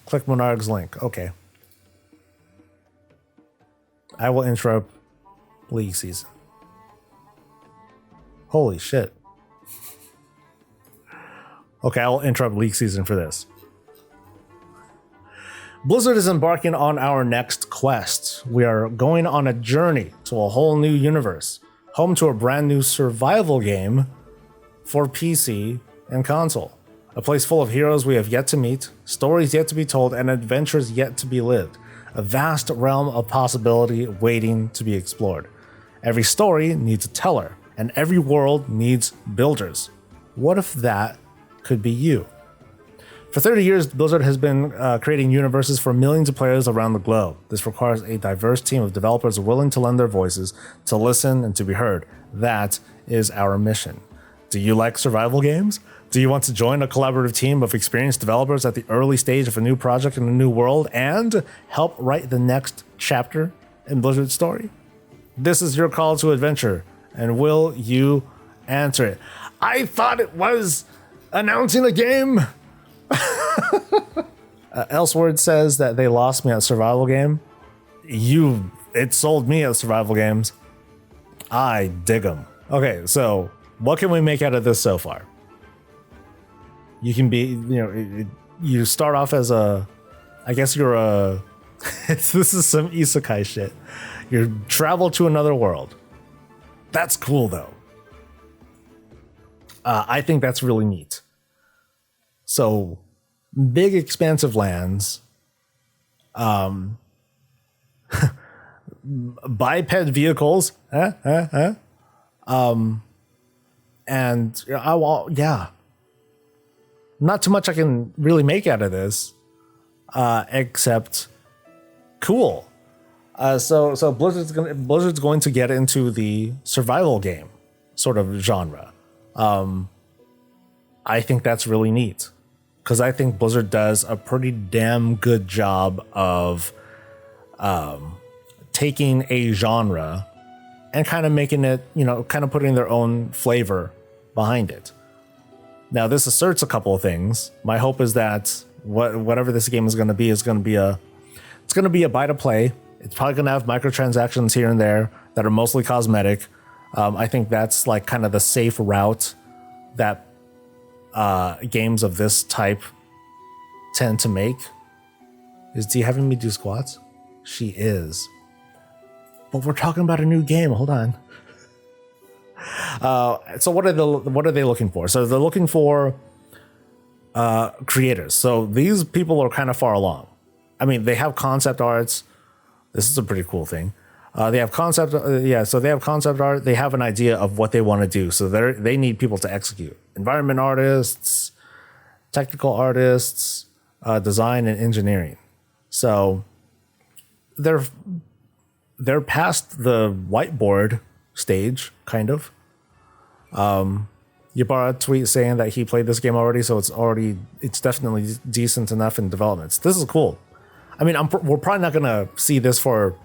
Click Monarch's link. Okay. I will interrupt League season. Holy shit. Okay, I'll interrupt League season for this. Blizzard is embarking on our next quest. We are going on a journey to a whole new universe, home to a brand new survival game for PC and console. A place full of heroes we have yet to meet, stories yet to be told, and adventures yet to be lived. A vast realm of possibility waiting to be explored. Every story needs a teller, and every world needs builders. What if that could be you? For 30 years, Blizzard has been creating universes for millions of players around the globe. This requires a diverse team of developers willing to lend their voices, to listen, and to be heard. That is our mission. Do you like survival games? Do you want to join a collaborative team of experienced developers at the early stage of a new project in a new world and help write the next chapter in Blizzard's story? This is your call to adventure, and will you answer it? I thought it was announcing a game. Elseword says that they lost me at survival game. It sold me at survival games. I dig them. Okay, so what can we make out of this so far? You can be, you start off as I guess you're a, this is some isekai shit. You travel to another world. That's cool though. I think that's really neat. So big expansive lands, biped vehicles, and not too much I can really make out of this, except cool. So Blizzard's going to get into the survival game sort of genre. I think that's really neat because I think Blizzard does a pretty damn good job of taking a genre and kind of making it, kind of putting their own flavor behind it. Now, this asserts a couple of things. My hope is that whatever this game is going to be a buy to play. It's probably going to have microtransactions here and there that are mostly cosmetic. I think that's like kind of the safe route that games of this type tend to make. Is Dee having me do squats? She is. But we're talking about a new game. Hold on. So what are they looking for? So they're looking for creators. So these people are kind of far along. I mean, they have concept arts. This is a pretty cool thing. They have concept, So they have concept art. They have an idea of what they want to do. So they need people to execute. Environment artists, technical artists, design and engineering. So they're past the whiteboard stage, kind of. Ybarra tweet saying that he played this game already, so it's definitely decent enough in development. This is cool. I mean, we're probably not gonna see this for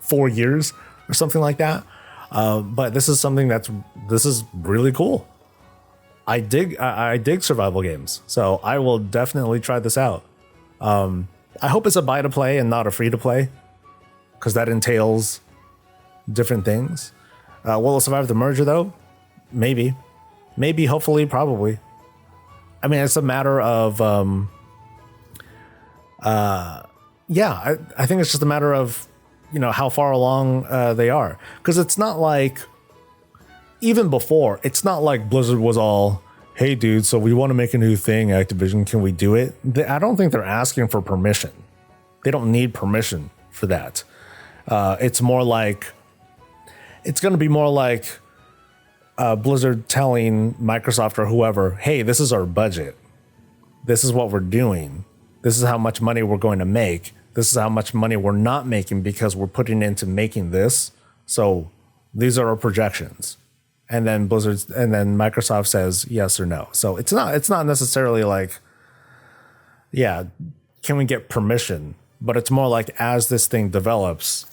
4 years or something like that. But this is something this is really cool. I dig survival games, so I will definitely try this out. I hope it's a buy to play and not a free to play, because that entails different things. Will it survive the merger though? Maybe, hopefully, probably. I mean, it's a matter of, I think it's just a matter of, how far along they are. Because it's not like, even before, it's not like Blizzard was all, hey, dude, so we want to make a new thing, Activision, can we do it? I don't think they're asking for permission. They don't need permission for that. It's going to be more like Blizzard telling Microsoft or whoever, hey, this is our budget. This is what we're doing. This is how much money we're going to make. This is how much money we're not making because we're putting into making this. So these are our projections. And then Microsoft says yes or no. So it's not necessarily like, yeah, can we get permission? But it's more like as this thing develops,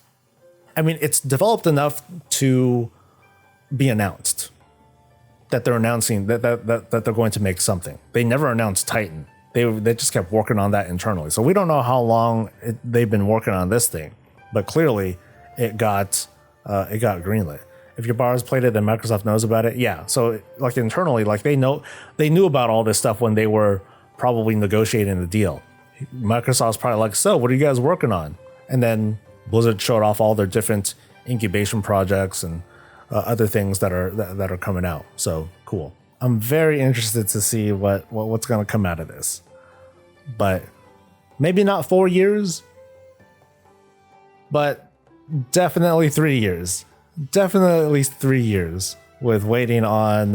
I mean, it's developed enough to be announced that they're announcing that they're going to make something. They never announced Titan. they just kept working on that internally. So we don't know how long they've been working on this thing, but clearly it got greenlit. If your bar has played it, then Microsoft knows about it. Yeah. So like internally, like they knew about all this stuff when they were probably negotiating the deal. Microsoft's probably like, so what are you guys working on? And then Blizzard showed off all their different incubation projects and other things that are coming out. So cool. I'm very interested to see what's going to come out of this, but maybe not 4 years, but definitely 3 years. Definitely at least 3 years with waiting on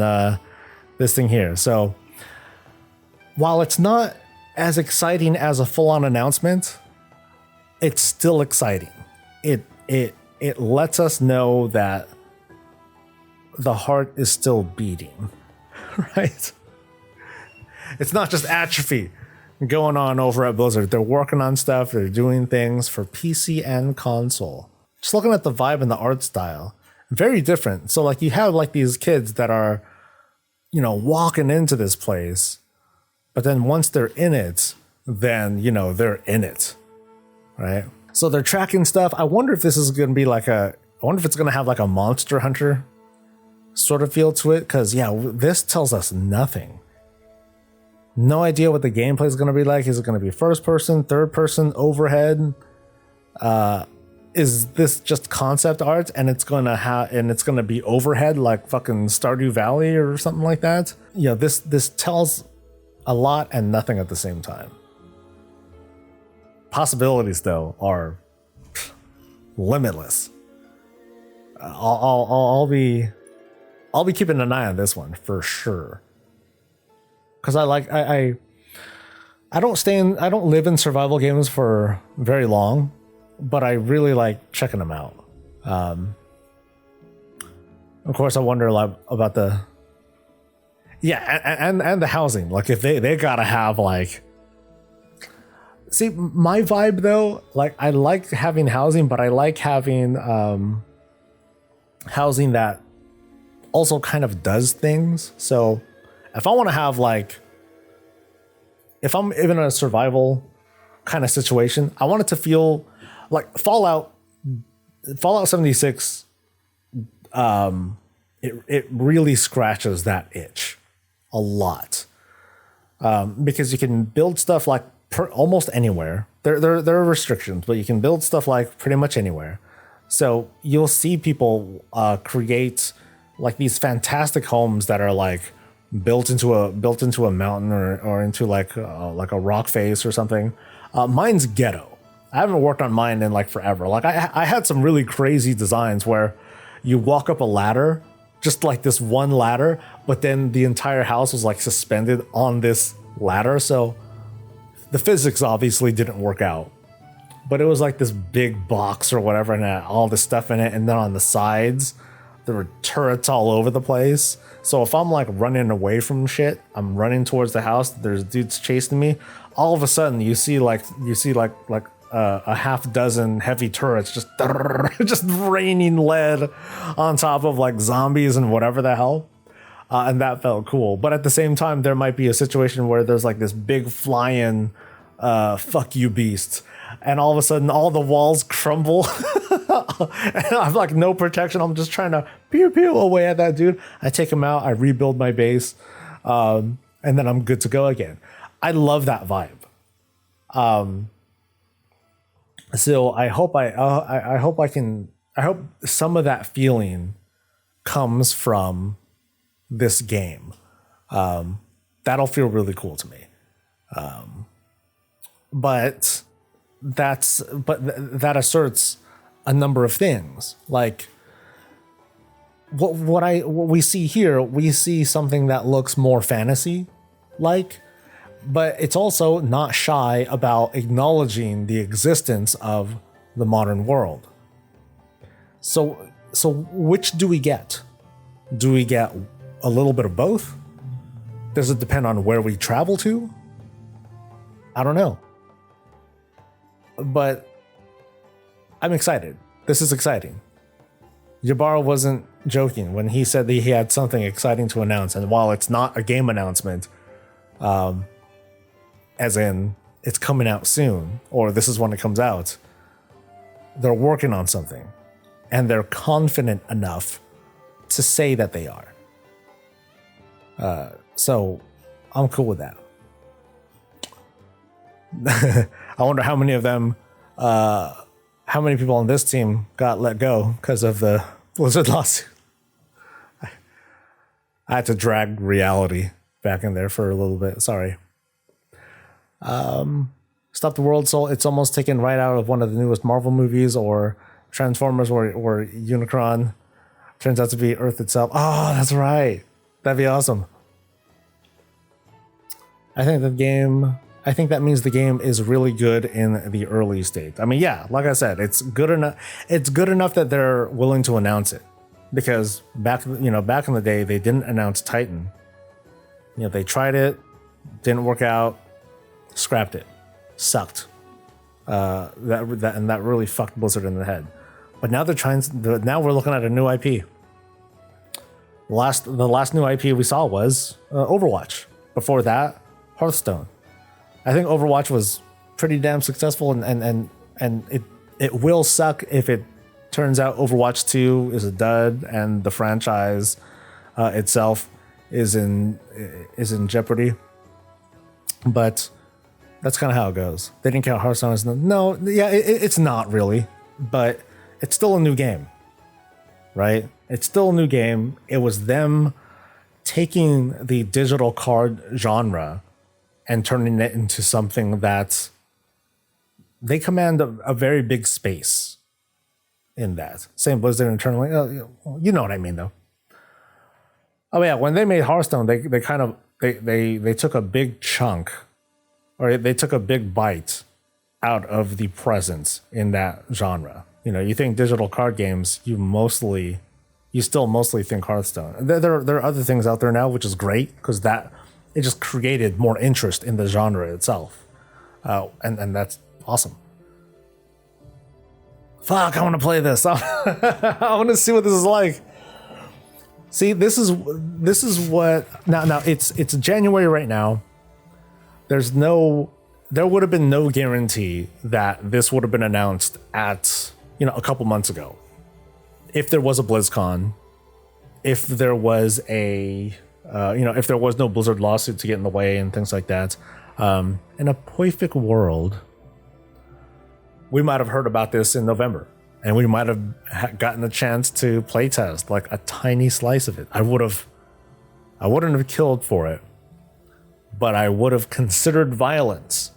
this thing here. So while it's not as exciting as a full-on announcement, it's still exciting. It lets us know that the heart is still beating, right? It's not just atrophy going on over at Blizzard. They're working on stuff. They're doing things for PC and console. Just looking at the vibe and the art style, very different. So like you have like these kids that are, walking into this place, but then once they're in it, then, they're in it, right? So they're tracking stuff. I wonder if this is going to be I wonder if it's going to have like a Monster Hunter sort of feel to it. Because, this tells us nothing. No idea what the gameplay is going to be like. Is it going to be first person, third person, overhead? Is this just concept art and it's going to be overhead like fucking Stardew Valley or something like that? This tells a lot and nothing at the same time. Possibilities though are limitless. I'll be keeping an eye on this one for sure. Cause I don't live in survival games for very long, but I really like checking them out. Of course, I wonder about the and the housing. Like if they gotta have like. See, my vibe though, like I like having housing, but I like having housing that also kind of does things. So if I want to have if I'm even in a survival kind of situation, I want it to feel like Fallout 76. It really scratches that itch a lot, because you can build stuff like almost anywhere. There are restrictions, but you can build stuff like pretty much anywhere. So you'll see people create like these fantastic homes that are like built into a mountain or into like a rock face or something. Mine's ghetto. I haven't worked on mine in like forever. Like I had some really crazy designs where you walk up a ladder, just like this one ladder, but then the entire house was like suspended on this ladder. So the physics obviously didn't work out, but it was like this big box or whatever and had all this stuff in it. And then on the sides, there were turrets all over the place. So if I'm like running away from shit, I'm running towards the house, there's dudes chasing me. All of a sudden you see like a half dozen heavy turrets just raining lead on top of like zombies and whatever the hell. And that felt cool. But at the same time, there might be a situation where there's like this big flying fuck you beast. And all of a sudden, all the walls crumble. And I'm like, no protection. I'm just trying to pew pew away at that dude. I take him out. I rebuild my base. And then I'm good to go again. I love that vibe. So I hope some of that feeling comes from this game. That'll feel really cool to me. But that asserts a number of things. Like what we see here, we see something that looks more fantasy like, but it's also not shy about acknowledging the existence of the modern world. So which do we get? Do we get a little bit of both? Does it depend on where we travel to? I don't know. But I'm excited. This is exciting. Jabbar wasn't joking when he said that he had something exciting to announce. And while it's not a game announcement, as in it's coming out soon, or this is when it comes out. They're working on something, and they're confident enough to say that they are. So I'm cool with that. I wonder how many of them, how many people on this team got let go because of the Blizzard lawsuit. I had to drag reality back in there for a little bit. Sorry. Stop the World Soul. It's almost taken right out of one of the newest Marvel movies, or Transformers, where Unicron turns out to be Earth itself. Oh, that's right. That'd be awesome. I think that means the game is really good in the early state. I mean, yeah, like I said, it's good enough. It's good enough that they're willing to announce it, because back in the day, they didn't announce Titan. They tried it, didn't work out, scrapped it, sucked. That really fucked Blizzard in the head. But now now we're looking at a new IP. The last new IP we saw was Overwatch. Before that, Hearthstone. I think Overwatch was pretty damn successful, and it will suck if it turns out Overwatch 2 is a dud and the franchise itself is in jeopardy. But that's kind of how it goes. They didn't count Hearthstone as it's not really, but it's still a new game, right? It's still a new game. It was them taking the digital card genre and turning it into something that they command a very big space in that. Same Blizzard internally. You know what I mean, though. Oh yeah, when they made Hearthstone, they took a big chunk, or they took a big bite out of the presence in that genre. You think digital card games, you still mostly think Hearthstone. There are other things out there now, which is great, because it just created more interest in the genre itself. And that's awesome. Fuck, I want to play this. I want to see what this is like. See, this is what now it's January right now. There would have been no guarantee that this would have been announced at a couple months ago. If there was a BlizzCon, if there was if there was no Blizzard lawsuit to get in the way and things like that, in a perfect world, we might have heard about this in November, and we might have gotten a chance to playtest like a tiny slice of it. I wouldn't have killed for it, but I would have considered violence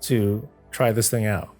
to try this thing out.